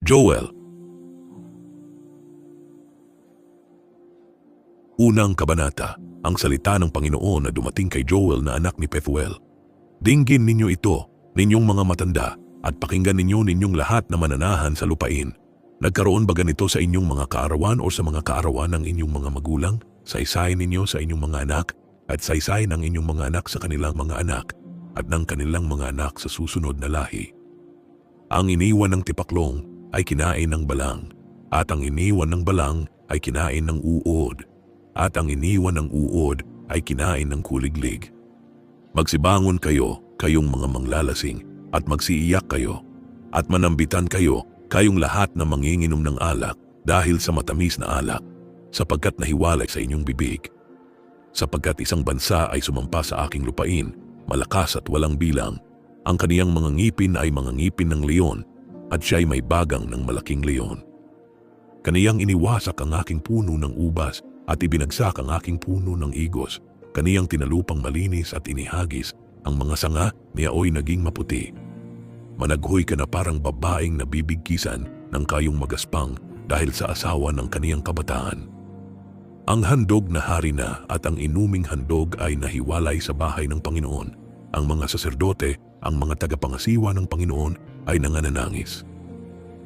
Joel. Unang kabanata, ang salita ng Panginoon na dumating kay Joel na anak ni Pethuel. Dinggin ninyo ito, ninyong mga matanda, at pakinggan ninyong lahat na mananahan sa lupain. Nagkaroon ba ganito sa inyong mga kaarawan o sa mga kaarawan ng inyong mga magulang? Saysayin ninyo sa inyong mga anak, at saysayin ang inyong mga anak sa kanilang mga anak, at ng kanilang mga anak sa susunod na lahi. Ang iniwan ng tipaklong ay kinain ng balang, at ang iniwan ng balang ay kinain ng uod, at ang iniwan ng uod ay kinain ng kuliglig. Magsibangon kayo, kayong mga manglalasing, at magsiiyak kayo, at manambitan kayo, kayong lahat na manginginom ng alak dahil sa matamis na alak, sapagkat nahiwalay sa inyong bibig. Sapagkat isang bansa ay sumampa sa aking lupain, malakas at walang bilang. Ang kaniyang mga ngipin ay mga ngipin ng leon, at siya'y may bagang ng malaking leon. Kaniyang iniwasak ang aking puno ng ubas, at ibinagsak ang aking puno ng igos. Kaniyang tinalupang malinis at inihagis, ang mga sanga niyaoy naging maputi. Managhoy ka na parang babaeng nabibigkisan ng kayong magaspang dahil sa asawa ng kaniyang kabataan. Ang handog na hari na at ang inuming handog ay nahiwalay sa bahay ng Panginoon. Ang mga saserdote, ang mga tagapangasiwa ng Panginoon ay nangananangis.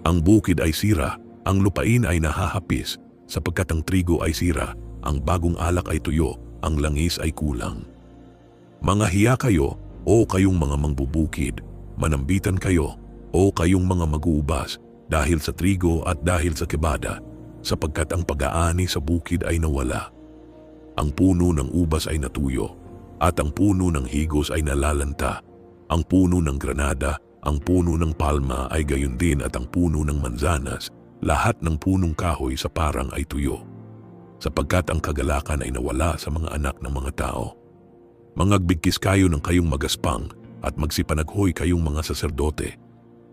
Ang bukid ay sira, ang lupain ay nahahapis, sapagkat ang trigo ay sira, ang bagong alak ay tuyo, ang langis ay kulang. Mga hiya kayo, o kayong mga mangbubukid, manambitan kayo, o kayong mga mag-uubas, dahil sa trigo at dahil sa kebada, sapagkat ang pag-aani sa bukid ay nawala. Ang puno ng ubas ay natuyo, at ang puno ng higos ay nalalanta. Ang puno ng granada, ang puno ng palma ay gayon din at ang puno ng manzanas, lahat ng punong kahoy sa parang ay tuyo. Sapagkat ang kagalakan ay nawala sa mga anak ng mga tao. Mangagbigkis kayo ng kayong magaspang at magsipanaghoy kayong mga saserdote.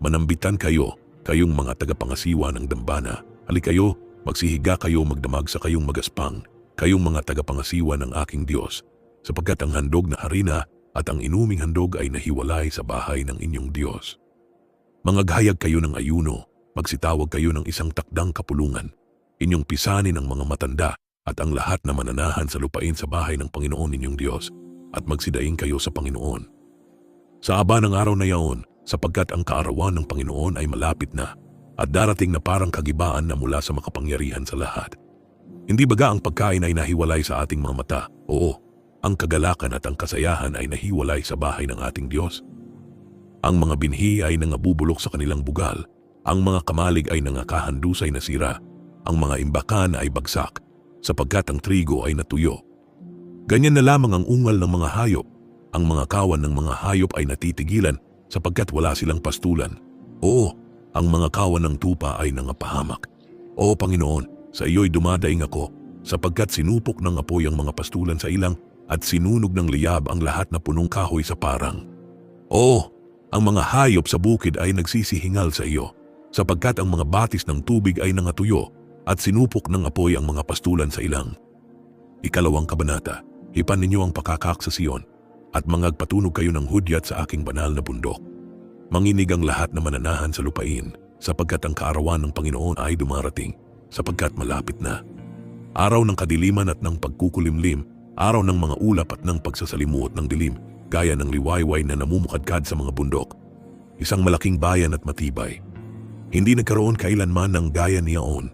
Manambitan kayo, kayong mga tagapangasiwa ng dambana. Halika kayo, magsihiga kayo magdamag sa kayong magaspang, kayong mga tagapangasiwa ng aking Diyos, sapagkat ang handog na harina at ang inuming handog ay nahiwalay sa bahay ng inyong Diyos. Mangaghayag kayo ng ayuno, magsitawag kayo ng isang takdang kapulungan, inyong pisanin ang mga matanda at ang lahat na mananahan sa lupain sa bahay ng Panginoon inyong Diyos, at magsidaing kayo sa Panginoon. Sa aba ng araw na yaon, sapagkat ang kaarawan ng Panginoon ay malapit na, at darating na parang kagibaan na mula sa makapangyarihan sa lahat. Hindi baga ang pagkain ay nahiwalay sa ating mga mata? Oo, ang kagalakan at ang kasayahan ay nahiwalay sa bahay ng ating Diyos. Ang mga binhi ay nangabubulok sa kanilang bugal, ang mga kamalig ay nangakahandusay na sira, ang mga imbakan ay bagsak, sapagkat ang trigo ay natuyo. Ganyan na lamang ang ungal ng mga hayop, ang mga kawan ng mga hayop ay natitigilan sapagkat wala silang pastulan. Oo, ang mga kawan ng tupa ay nangapahamak. Oo Panginoon, sa iyo'y dumadaing ako, sapagkat sinupok ng apoy ang mga pastulan sa ilang at sinunog ng liyab ang lahat na punong kahoy sa parang. Oo, ang mga hayop sa bukid ay nagsisihingal sa iyo, sapagkat ang mga batis ng tubig ay nangatuyo at sinupok ng apoy ang mga pastulan sa ilang. Ikalawang kabanata, hipan ninyo ang pakakak sa Sion, at mangagpatunog kayo ng hudyat sa aking banal na bundok. Manginig ang lahat na mananahan sa lupain, sapagkat ang kaarawan ng Panginoon ay dumarating, sapagkat malapit na. Araw ng kadiliman at ng pagkukulimlim, araw ng mga ulap at ng pagsasalimuot ng dilim, gaya ng liwayway na namumukadkad sa mga bundok. Isang malaking bayan at matibay. Hindi nagkaroon kailanman ng gaya ni yaon,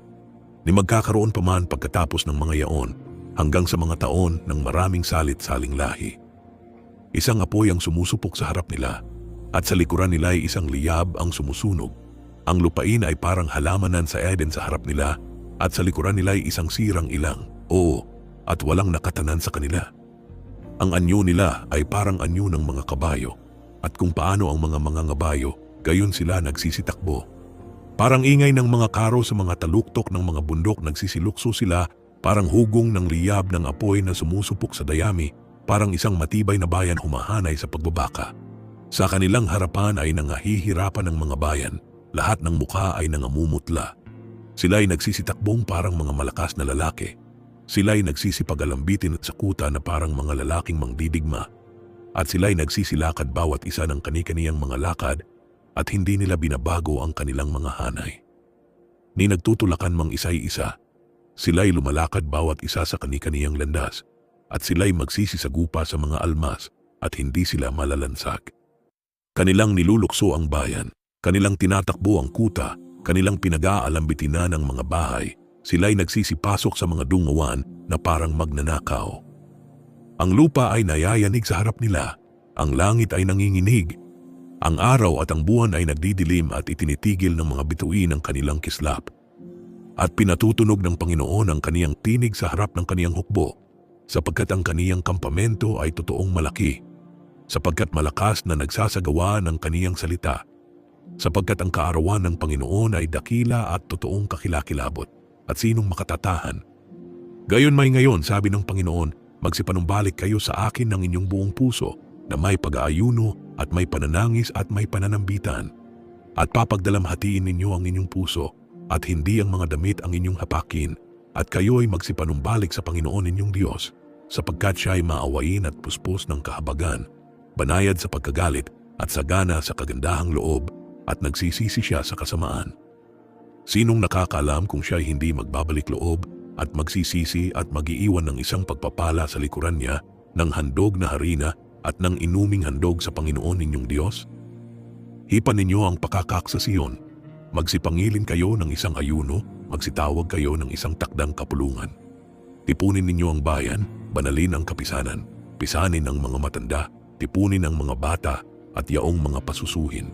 ni magkakaroon pa man pagkatapos ng mga yaon, hanggang sa mga taon ng maraming salit-saling lahi. Isang apoy ang sumusupok sa harap nila, at sa likuran nila ay isang liyab ang sumusunog. Ang lupain ay parang halamanan sa Eden sa harap nila, at sa likuran nila ay isang sirang ilang, oo, at walang nakatanan sa kanila. Ang anyo nila ay parang anyo ng mga kabayo, at kung paano ang mga mangangabayo, gayon sila nagsisitakbo. Parang ingay ng mga karo sa mga taluktok ng mga bundok, nagsisilukso sila, parang hugong ng liyab ng apoy na sumusupok sa dayami, parang isang matibay na bayan humahanay sa pagbabaka. Sa kanilang harapan ay nangahihirapan ng mga bayan, lahat ng mukha ay nangamumutla. Sila ay nagsisitakbong parang mga malakas na lalaki. Sila ay nagsisipag-alambitin at sakuta na parang mga lalaking mangdidigma. At sila ay nagsisilakad bawat isa ng kani-kaniyang mga lakad, at hindi nila binabago ang kanilang mga hanay. ni nagtutulakan mang isay-isa. Sila'y lumalakad bawat isa sa kani-kaniyang landas, at sila'y magsisisagupa sa mga almas at hindi sila malalansag. Kanilang nilulukso ang bayan, kanilang tinatakbo ang kuta, kanilang pinag-aalambitina ng mga bahay, sila'y nagsisipasok sa mga dungawan na parang magnanakaw. Ang lupa ay nayayanig sa harap nila, ang langit ay nanginginig, ang araw at ang buwan ay nagdidilim at itinitigil ng mga bituin ang kanilang kislap. At pinatutunog ng Panginoon ang kaniyang tinig sa harap ng kaniyang hukbo, sapagkat ang kaniyang kampamento ay totoong malaki, sapagkat malakas na nagsasagawa ng kaniyang salita, sapagkat ang kaarawan ng Panginoon ay dakila at totoong kakilakilabot, at sinong makatatahan. Gayon may ngayon, sabi ng Panginoon, magsipanumbalik kayo sa akin ng inyong buong puso, na may pag-aayuno at may pananangis at may pananambitan, at papagdalamhatiin ninyo ang inyong puso, at hindi ang mga damit ang inyong hapakin, at kayo ay magsipanumbalik sa Panginoon inyong Diyos, sapagkat siya ay maawain at puspos ng kahabagan, banayad sa pagkagalit at sagana sa kagandahang loob, at nagsisisi siya sa kasamaan. Sinong nakakaalam kung siya ay hindi magbabalik loob at magsisisi at mag-iiwan ng isang pagpapala sa likuran niya ng handog na harina at ng inuming handog sa Panginoon ninyong Diyos? Hipan ninyo ang pakakak sa Sion. Magsipangilin kayo ng isang ayuno, magsitawag kayo ng isang takdang kapulungan. Tipunin ninyo ang bayan, banalin ang kapisanan, pisanin ang mga matanda, tipunin ang mga bata at yaong mga pasusuhin.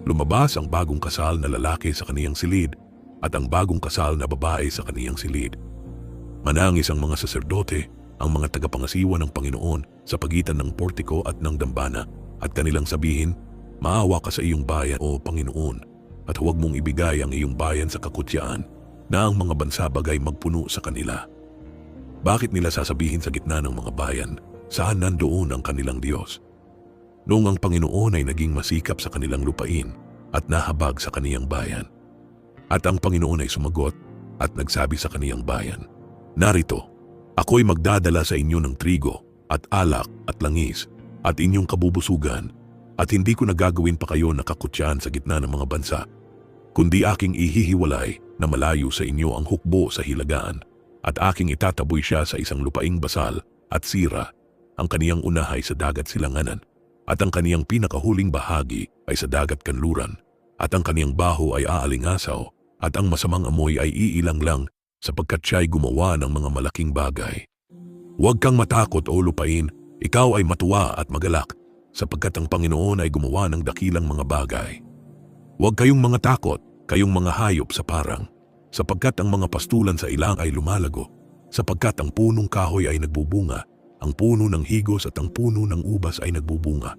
Lumabas ang bagong kasal na lalaki sa kaniyang silid at ang bagong kasal na babae sa kaniyang silid. Manangis ang mga saserdote, ang mga tagapangasiwa ng Panginoon sa pagitan ng portiko at ng dambana, at kanilang sabihin, maawa ka sa iyong bayan o Panginoon, at huwag mong ibigay ang iyong bayan sa kakutyaan na ang mga bansa bagay magpuno sa kanila. Bakit nila sasabihin sa gitna ng mga bayan, saan nandoon ang kanilang Diyos? Noong ang Panginoon ay naging masikap sa kanilang lupain at nahabag sa kaniyang bayan. At ang Panginoon ay sumagot at nagsabi sa kaniyang bayan, narito, ako'y magdadala sa inyo ng trigo at alak at langis at inyong kabubusugan, at hindi ko nagagawin pa kayo nakakutsyan sa gitna ng mga bansa, kundi aking ihihiwalay na malayo sa inyo ang hukbo sa hilagaan, at aking itataboy siya sa isang lupaing basal at sira, ang kaniyang unahay sa dagat silanganan, at ang kaniyang pinakahuling bahagi ay sa dagat kanluran, at ang kaniyang baho ay aalingasaw, at ang masamang amoy ay iilang lang, sapagkat siya'y gumawa ng mga malaking bagay. Huwag kang matakot o lupain, ikaw ay matuwa at magalak, sapagkat ang Panginoon ay gumawa ng dakilang mga bagay. Huwag kayong mga takot, kayong mga hayop sa parang, sapagkat ang mga pastulan sa ilang ay lumalago, sapagkat ang punong kahoy ay nagbubunga, ang puno ng higos at ang puno ng ubas ay nagbubunga.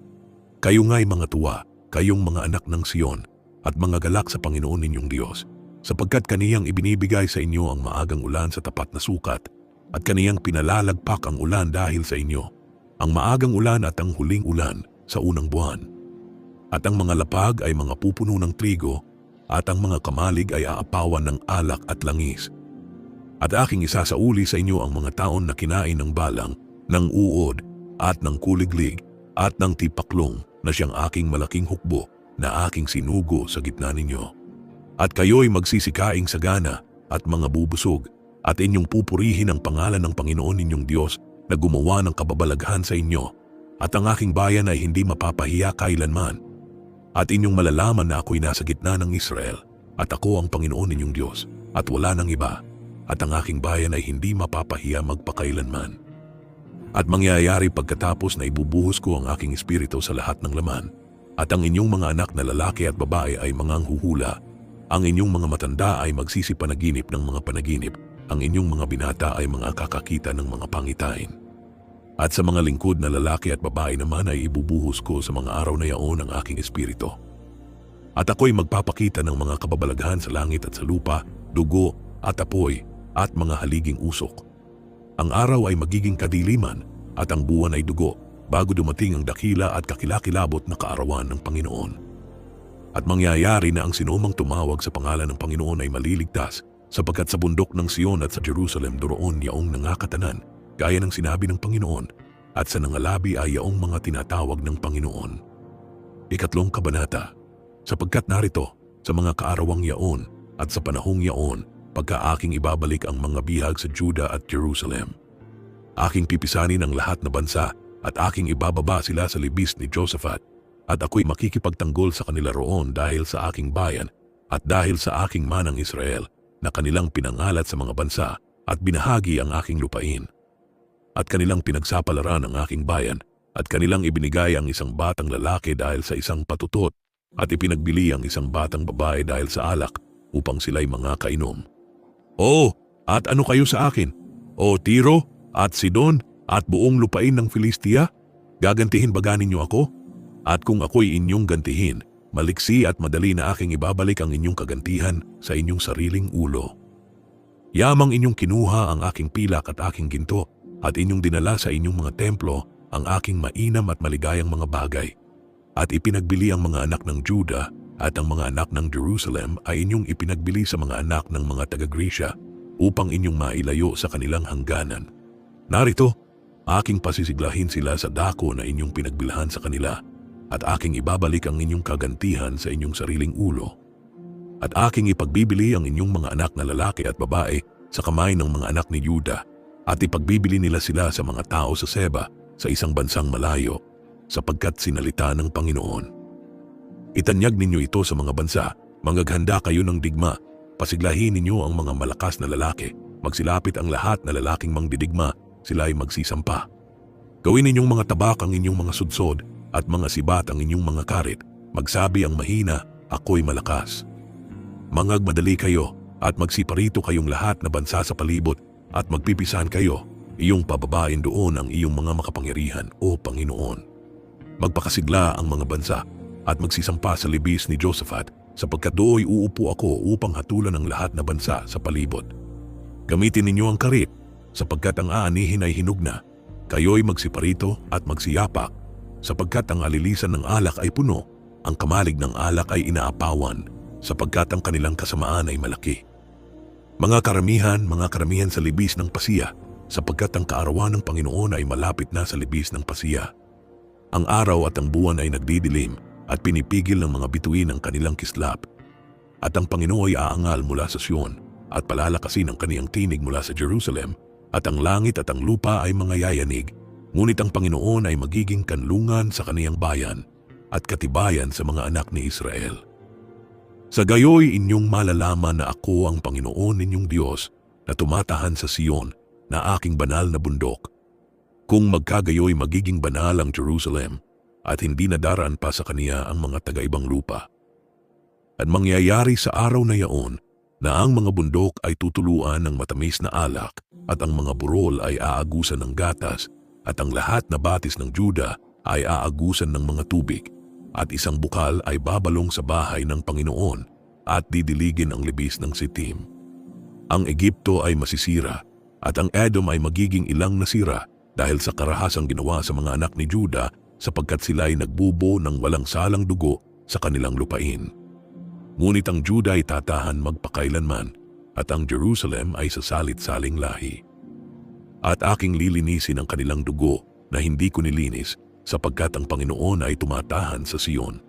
Kayo nga'y mga tuwa, kayong mga anak ng Sion, at mga galak sa Panginoon ninyong Diyos, sapagkat kaniyang ibinibigay sa inyo ang maagang ulan sa tapat na sukat, at kaniyang pinalalagpak ang ulan dahil sa inyo, ang maagang ulan at ang huling ulan sa unang buwan. At ang mga lapag ay mga pupuno ng trigo, at ang mga kamalig ay aapawan ng alak at langis. At aking isasauli sa inyo ang mga taon na kinain ng balang, ng uod, at ng kuliglig, at ng tipaklong na siyang aking malaking hukbo na aking sinugo sa gitna ninyo. At kayo'y magsisikaing sagana at mga bubusog, at inyong pupurihin ang pangalan ng Panginoon ninyong Diyos na gumawa ng kababalaghan sa inyo, at ang aking bayan ay hindi mapapahiya kailanman. At inyong malalaman na ako'y nasa gitna ng Israel, at ako ang Panginoon ninyong Diyos, at wala nang iba, at ang aking bayan ay hindi mapapahiya magpakailanman. At mangyayari pagkatapos na ibubuhos ko ang aking espiritu sa lahat ng laman, at ang inyong mga anak na lalaki at babae ay manganghuhula, ang inyong mga matanda ay magsisipanaginip ng mga panaginip, ang inyong mga binata ay mga kakakita ng mga pangitain. At sa mga lingkod na lalaki at babae naman ay ibubuhos ko sa mga araw na yaon ang aking espiritu. At ako'y magpapakita ng mga kababalaghan sa langit at sa lupa, dugo at apoy at mga haliging usok. Ang araw ay magiging kadiliman at ang buwan ay dugo bago dumating ang dakila at kakilakilabot na kaarawan ng Panginoon. At mangyayari na ang sinumang tumawag sa pangalan ng Panginoon ay maliligtas, sapagkat sa bundok ng Sion at sa Jerusalem doroon yaong nangakatanan, gaya ng sinabi ng Panginoon, at sa nangalabi ay yaong mga tinatawag ng Panginoon. 3 kabanata. Sapagkat narito, sa mga kaarawang yaon, at sa panahong yaon, pagka aking ibabalik ang mga bihag sa Juda at Jerusalem. Aking pipisanin ang lahat na bansa at aking ibababa sila sa libis ni Josaphat, at ako'y makikipagtanggol sa kanila roon dahil sa aking bayan at dahil sa aking manang Israel na kanilang pinangalat sa mga bansa at binahagi ang aking lupain. At kanilang pinagsapalaran ang aking bayan at kanilang ibinigay ang isang batang lalaki dahil sa isang patutot at ipinagbili ang isang batang babae dahil sa alak upang sila'y mga kainom. O, at ano kayo sa akin? O Tiro at Sidon at buong lupain ng Filistia? Gagantihin ba ninyo ako? At kung ako'y inyong gantihin, maliksi at madali na aking ibabalik ang inyong kagantihan sa inyong sariling ulo. Yamang inyong kinuha ang aking pilak at aking ginto at inyong dinala sa inyong mga templo ang aking mainam at maligayang mga bagay. At ipinagbili ang mga anak ng Juda at ang mga anak ng Jerusalem ay inyong ipinagbili sa mga anak ng mga taga-Grisya upang inyong mailayo sa kanilang hangganan. Narito, aking pasisiglahin sila sa dako na inyong pinagbilhan sa kanila at aking ibabalik ang inyong kagantihan sa inyong sariling ulo. At aking ipagbibili ang inyong mga anak na lalaki at babae sa kamay ng mga anak ni Juda at ipagbibili nila sila sa mga tao sa Seba sa isang bansang malayo sapagkat sinalita ng Panginoon. Itanyag ninyo ito sa mga bansa, mangaghanda kayo ng digma, pasiglahin ninyo ang mga malakas na lalaki, magsilapit ang lahat na lalaking mangdidigma, sila ay magsisampa. Gawin ninyong mga tabak ang inyong mga sudsod at mga sibat ang inyong mga karit, magsabi ang mahina, ako'y malakas. Mangagmadali kayo at magsiparito kayong lahat na bansa sa palibot at magpipisan kayo, iyong pababain doon ang iyong mga makapangyarihan o Panginoon. Magpakasigla ang mga bansa at magsisampa sa libis ni Josaphat sapagkat dooy uupo ako upang hatulan ang lahat na bansa sa palibot. Gamitin ninyo ang karit sapagkat ang aanihin ay hinug na, kayo'y magsiparito at magsiyapak sapagkat ang alilisan ng alak ay puno, ang kamalig ng alak ay inaapawan sapagkat ang kanilang kasamaan ay malaki. Mga karamihan sa libis ng pasiya sapagkat ang kaarawan ng Panginoon ay malapit na sa libis ng pasiya. Ang araw at ang buwan ay nagdidilim at pinipigil ng mga bituin ang kanilang kislap. At ang Panginoon ay aangal mula sa Sion at palalakasin ang kaniyang tinig mula sa Jerusalem at ang langit at ang lupa ay mga yayanig. Ngunit ang Panginoon ay magiging kanlungan sa kaniyang bayan at katibayan sa mga anak ni Israel. Sa gayoy inyong malalaman na ako ang Panginoon ninyong Diyos na tumatahan sa Sion na aking banal na bundok. Kung magkagayoy magiging banal ang Jerusalem at hindi nadaraan pa sa kaniya ang mga taga-ibang lupa. At mangyayari sa araw na yaon na ang mga bundok ay tutuluan ng matamis na alak at ang mga burol ay aagusan ng gatas at ang lahat na batis ng Juda ay aagusan ng mga tubig at isang bukal ay babalong sa bahay ng Panginoon at didiligin ang libis ng Sitim. Ang Egipto ay masisira at ang Edom ay magiging ilang nasira dahil sa karahasang ginawa sa mga anak ni Juda sapagkat sila ay nagbubo ng walang salang dugo sa kanilang lupain. Ngunit ang Juda ay tatahan magpakailanman at ang Jerusalem ay sasalit-saling lahi. At aking lilinisin ang kanilang dugo na hindi ko nilinis sapagkat ang Panginoon ay tumatahan sa Sion.